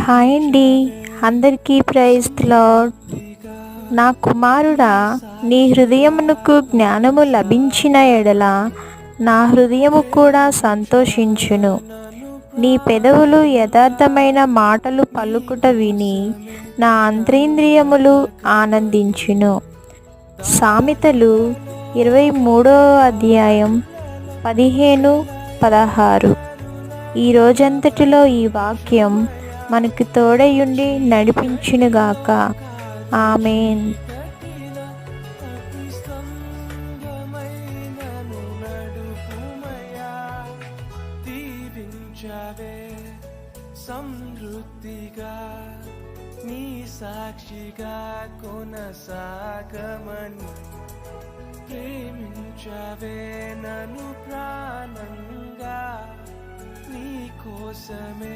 Hi అండి, అందరికీ praise the lord. నా కుమారుడా, నీ హృదయమునకు జ్ఞానము లభించిన ఎడల నా హృదయము కూడా సంతోషించును. నీ పెదవులు యథార్థమైన మాటలు పలుకుట విని నా అంతరింద్రియములు ఆనందించును. సామెతలు 23వ అధ్యాయం 15-16. ఈ రోజంతటిలో ఈ వాక్యం మనకు తోడయుండి నడిపించునుగాక. ఆమేన్. సమృద్ధిగా నీ సాక్షిగా కొనసాగమని ప్రేమించవే నన్ను ప్రాణంగా నీ కోసమే